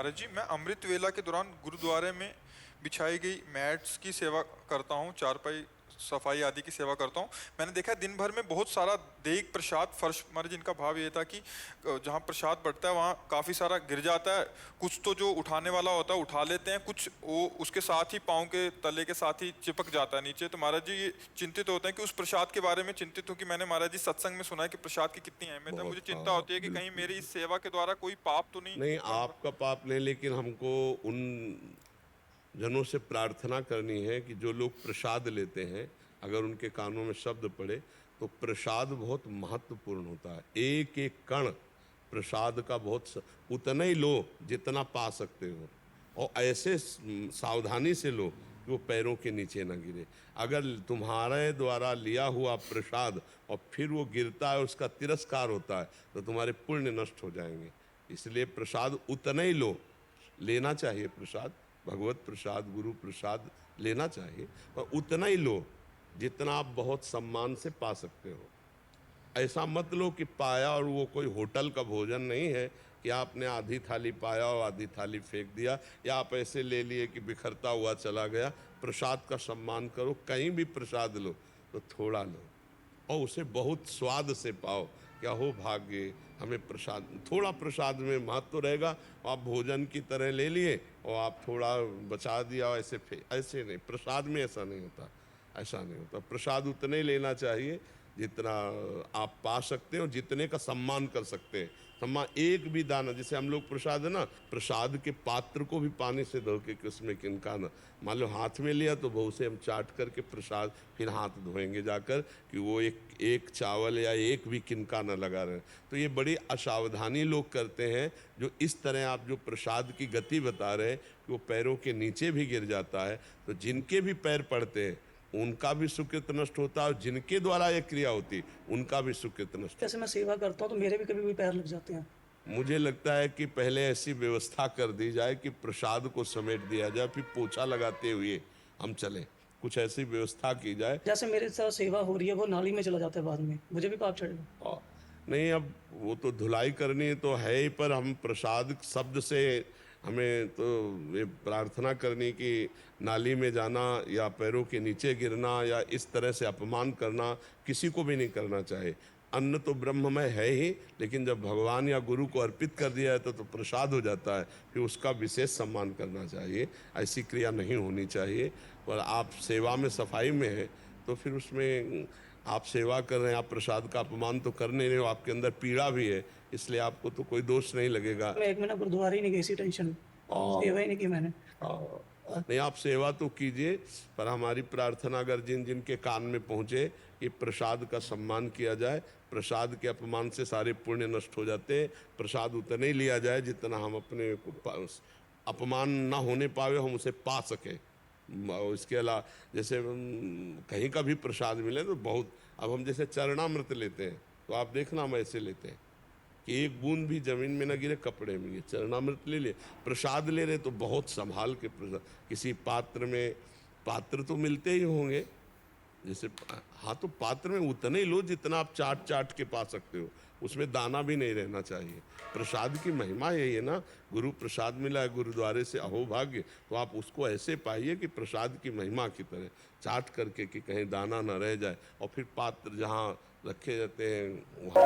महाराज जी, मैं अमृत वेला के दौरान गुरुद्वारे में बिछाई गई मैट्स की सेवा करता हूँ, चारपाई सफाई आदि की सेवा करता हूँ। मैंने देखा है दिन भर में बहुत सारा देग प्रसाद फर्श, महाराज जिनका भाव ये था कि जहाँ प्रसाद बढ़ता है वहाँ काफ़ी सारा गिर जाता है। कुछ तो जो उठाने वाला होता है उठा लेते हैं, कुछ वो उसके साथ ही पाँव के तले के साथ ही चिपक जाता है नीचे। तो महाराज जी ये चिंतित होते हैं कि उस प्रसाद के बारे में चिंतित हूँ कि मैंने महाराज जी सत्संग में सुना है कि प्रसाद की कितनी अहमियत है। मुझे बहुत, चिंता हाँ, होती है कि कहीं बिल्कुल मेरी इस बिल्कुल। सेवा के द्वारा कोई पाप तो नहीं नहीं, बढ़ रहा। आपका पाप नहीं, लेकिन हमको उन जनों से प्रार्थना करनी है कि जो लोग प्रसाद लेते हैं, अगर उनके कानों में शब्द पड़े तो प्रसाद बहुत महत्वपूर्ण होता है। एक एक कण प्रसाद का उतना ही लो जितना पा सकते हो, और ऐसे सावधानी से लो कि वो पैरों के नीचे ना गिरे। अगर तुम्हारे द्वारा लिया हुआ प्रसाद और फिर वो गिरता है, उसका तिरस्कार होता है, तो तुम्हारे पुण्य नष्ट हो जाएंगे। इसलिए प्रसाद उतना ही लो, लेना चाहिए प्रसाद, भगवत प्रसाद, गुरु प्रसाद लेना चाहिए, पर उतना ही लो जितना आप बहुत सम्मान से पा सकते हो। ऐसा मत लो कि पाया, और वो कोई होटल का भोजन नहीं है कि आपने आधी थाली पाया और आधी थाली फेंक दिया, या आप ऐसे ले लिए कि बिखरता हुआ चला गया। प्रसाद का सम्मान करो, कहीं भी प्रसाद लो तो थोड़ा लो और उसे बहुत स्वाद से पाओ। क्या हो भाग्य, हमें प्रसाद, थोड़ा प्रसाद में महत्व रहेगा। आप भोजन की तरह ले लिए और आप थोड़ा बचा दिया, ऐसे नहीं, प्रसाद में ऐसा नहीं होता, ऐसा नहीं होता। प्रसाद उतने ही लेना चाहिए जितना आप पा सकते हो, जितने का सम्मान कर सकते हैं। सम्मान एक भी दाना, जैसे हम लोग प्रसाद है ना, प्रसाद के पात्र को भी पानी से धो के उसमें किनका ना, मान लो हाथ में लिया तो बहु से हम चाट करके प्रसाद फिर हाथ धोएंगे जाकर कि वो एक चावल या एक भी किनका ना लगा रहे। तो ये बड़ी असावधानी लोग करते हैं। जो इस तरह आप जो प्रसाद की गति बता रहे हैं कि वो पैरों के नीचे भी गिर जाता है, तो जिनके भी पैर पड़ते हैं उनका भी सुकृत नष्ट होता है, और जिनके द्वारा ये क्रिया होती उनका भी सुकृत नष्ट जैसे होता मैं सेवा करता हूँ तो मेरे भी कभी भी पैर लग जाते हैं। है। मुझे लगता है कि पहले ऐसी व्यवस्था कर दी जाए कि प्रसाद को समेट दिया जाए, फिर पोछा लगाते हुए हम चलें, कुछ ऐसी व्यवस्था की जाए। जैसे मेरे साथ सेवा हो रही है वो नाली में चला जाता है, बाद में मुझे भी पाप चढ़ेगा। और नहीं, अब वो तो धुलाई करनी तो है ही, पर हम प्रसाद शब्द से हमें तो ये प्रार्थना करनी कि नाली में जाना या पैरों के नीचे गिरना या इस तरह से अपमान करना किसी को भी नहीं करना चाहिए। अन्न तो ब्रह्ममय है ही, लेकिन जब भगवान या गुरु को अर्पित कर दिया है तो प्रसाद हो जाता है, फिर उसका विशेष सम्मान करना चाहिए। ऐसी क्रिया नहीं होनी चाहिए। पर आप सेवा में, सफाई में है तो फिर उसमें आप सेवा कर रहे हैं, आप प्रसाद का अपमान तो कर नहीं रहे हो, आपके अंदर पीड़ा भी है, इसलिए आपको तो कोई दोष नहीं लगेगा। मैं 1 महीना गुरुद्वारे ही नहीं गई, इसी टेंशन में सेवा ही नहीं की मैंने। नहीं, आप सेवा तो कीजिए, पर हमारी प्रार्थना अगर जिन जिन के कान में पहुँचे कि प्रसाद का सम्मान किया जाए। प्रसाद के अपमान से सारे पुण्य नष्ट हो जाते हैं। प्रसाद उतना ही लिया जाए जितना हम अपने अपमान ना होने पावे, हम उसे पा सकें। और इसके अलावा जैसे कहीं का भी प्रसाद मिले तो बहुत, अब हम जैसे चरणामृत लेते हैं तो आप देखना हम ऐसे लेते हैं कि एक बूंद भी जमीन में ना गिरे, कपड़े में। ये चरणामृत ले लिए, प्रसाद ले रहे तो बहुत संभाल के प्रसाद, किसी पात्र में, पात्र तो मिलते ही होंगे जैसे, हाँ, तो पात्र में उतना ही लो जितना आप चाट चाट के पा सकते हो, उसमें दाना भी नहीं रहना चाहिए। प्रसाद की महिमा यही है ना, गुरु प्रसाद मिला है गुरुद्वारे से, अहो भाग्य, तो आप उसको ऐसे पाइए कि प्रसाद की महिमा की तरह चाट करके कि कहीं दाना ना रह जाए, और फिर पात्र जहाँ रखे जाते हैं वहाँ